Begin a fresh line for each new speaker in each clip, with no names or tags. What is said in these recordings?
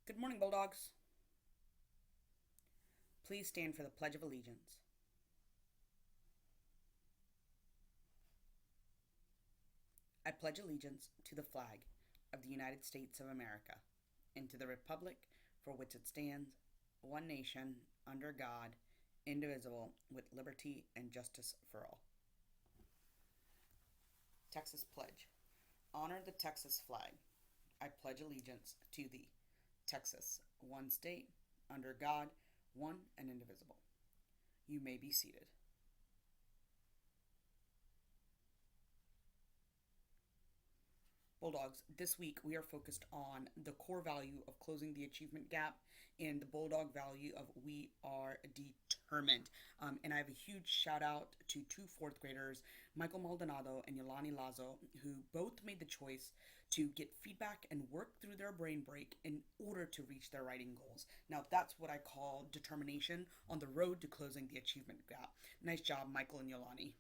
Good morning, Bulldogs. Please stand for the Pledge of Allegiance. I pledge allegiance to the flag of the United States of America and to the republic for which it stands, one nation, under God, indivisible, with liberty and justice for all. Texas Pledge. Honor the Texas flag. I pledge allegiance to thee, Texas, one state, under God, one and indivisible. You may be seated. Bulldogs, this week we are focused on the core value of closing the achievement gap and the Bulldog value of we are determined. And I have a huge shout out to two fourth graders, Michael Maldonado and Yolani Lazo, who both made the choice to get feedback and work through their brain break in order to reach their writing goals. Now, that's what I call determination on the road to closing the achievement gap. Nice job, Michael and Yolani.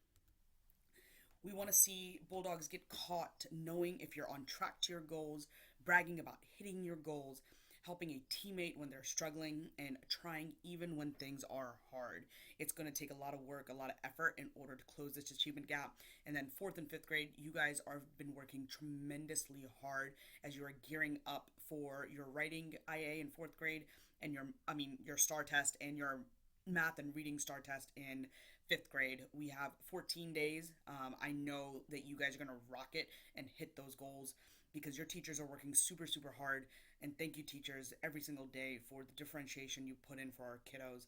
We want to see Bulldogs get caught knowing if you're on track to your goals, bragging about hitting your goals, helping a teammate when they're struggling, and trying even when things are hard. It's going to take a lot of work, a lot of effort in order to close this achievement gap. And then fourth and fifth grade, you guys have been working tremendously hard as you are gearing up for your writing IA in fourth grade and your STAR test and your math and reading STAR test in fifth grade. We have 14 days. I know that you guys are going to rock it and hit those goals because your teachers are working super, super hard. And thank you, teachers, every single day for the differentiation you put in for our kiddos.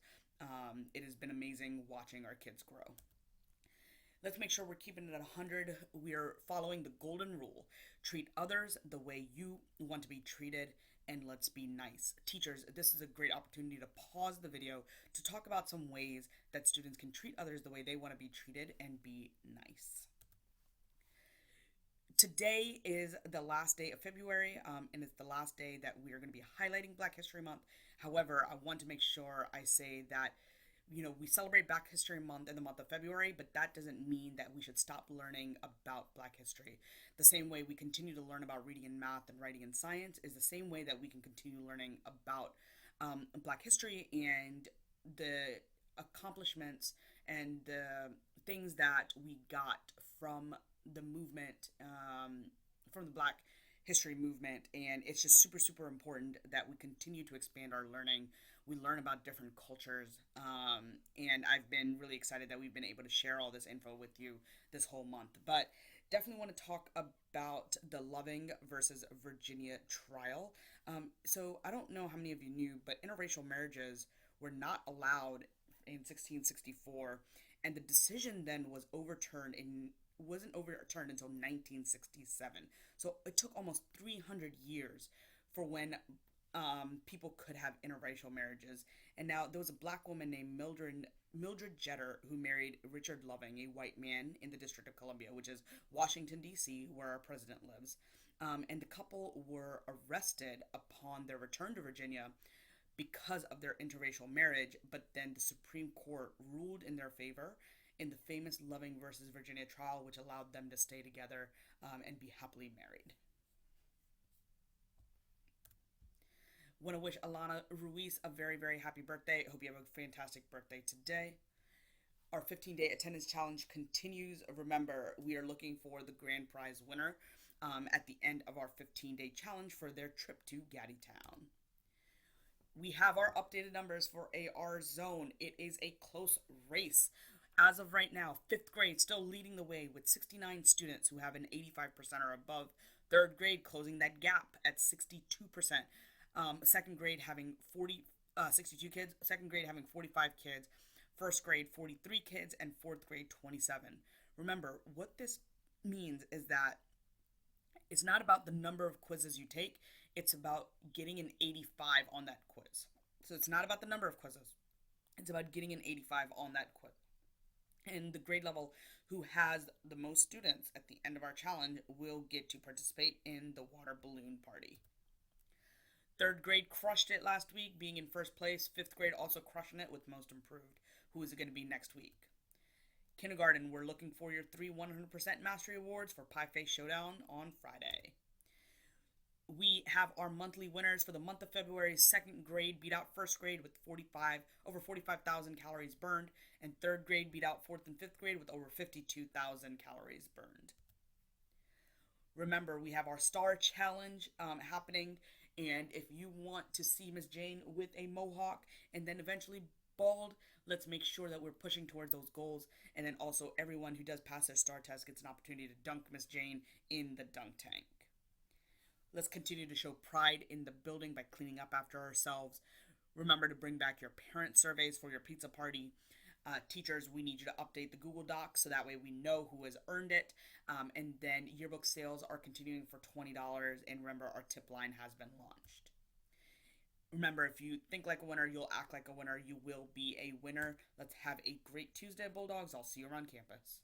It has been amazing watching our kids grow. Let's make sure we're keeping it at 100. We're following the golden rule. Treat others the way you want to be treated, and let's be nice. Teachers, this is a great opportunity to pause the video to talk about some ways that students can treat others the way they want to be treated and be nice. Today is the last day of February, and it's the last day that we are going to be highlighting Black History Month. However, I want to make sure I say that we celebrate Black History Month in the month of February, but that doesn't mean that we should stop learning about Black history. The same way we continue to learn about reading and math and writing and science is the same way that we can continue learning about Black history and the accomplishments and the things that we got from the movement, from the Black history movement. And it's just super, super important that we continue to expand our learning. We learn about different cultures, and I've been really excited that we've been able to share all this info with you this whole month. But definitely want to talk about the Loving versus Virginia trial. So I don't know how many of you knew, but interracial marriages were not allowed in 1664, and the decision then was overturned in wasn't overturned until 1967. So it took almost 300 years for when people could have interracial marriages. And now there was a black woman named Mildred Jeter who married Richard Loving, a white man in the District of Columbia, which is Washington, D.C., where our president lives. And the couple were arrested upon their return to Virginia because of their interracial marriage, but then the Supreme Court ruled in their favor in the famous Loving versus Virginia trial, which allowed them to stay together and be happily married. Want to wish Alana Ruiz a very, very happy birthday. Hope you have a fantastic birthday today. Our 15-day attendance challenge continues. Remember, we are looking for the grand prize winner at the end of our 15-day challenge for their trip to Gaddytown. We have our updated numbers for AR Zone. It is a close race. As of right now, fifth grade still leading the way with 69 students who have an 85% or above. Third grade closing that gap at 62%. Second grade having 62 kids. Second grade having 45 kids. First grade 43 kids, and fourth grade 27. Remember, what this means is that it's not about the number of quizzes you take, it's about getting an 85 on that quiz. So it's not about the number of quizzes, it's about getting an 85 on that quiz. And the grade level who has the most students at the end of our challenge will get to participate in the water balloon party. Third grade crushed it last week, being in first place. Fifth grade also crushing it with most improved. Who is it going to be next week? Kindergarten, we're looking for your 3 100% mastery awards for Pie Face Showdown on Friday. We have our monthly winners for the month of February. Second grade beat out first grade with over 45,000 calories burned, and third grade beat out fourth and fifth grade with over 52,000 calories burned. Remember, we have our Star Challenge happening, and if you want to see Miss Jane with a mohawk and then eventually bald, let's make sure that we're pushing towards those goals. And then also, everyone who does pass their STAR test gets an opportunity to dunk Miss Jane in the dunk tank. Let's continue to show pride in the building by cleaning up after ourselves. Remember to bring back your parent surveys for your pizza party. Teachers, we need you to update the Google Docs so that way we know who has earned it. And then yearbook sales are continuing for $20. And remember, our tip line has been launched. Remember, if you think like a winner, you'll act like a winner. You will be a winner. Let's have a great Tuesday, Bulldogs. I'll see you around campus.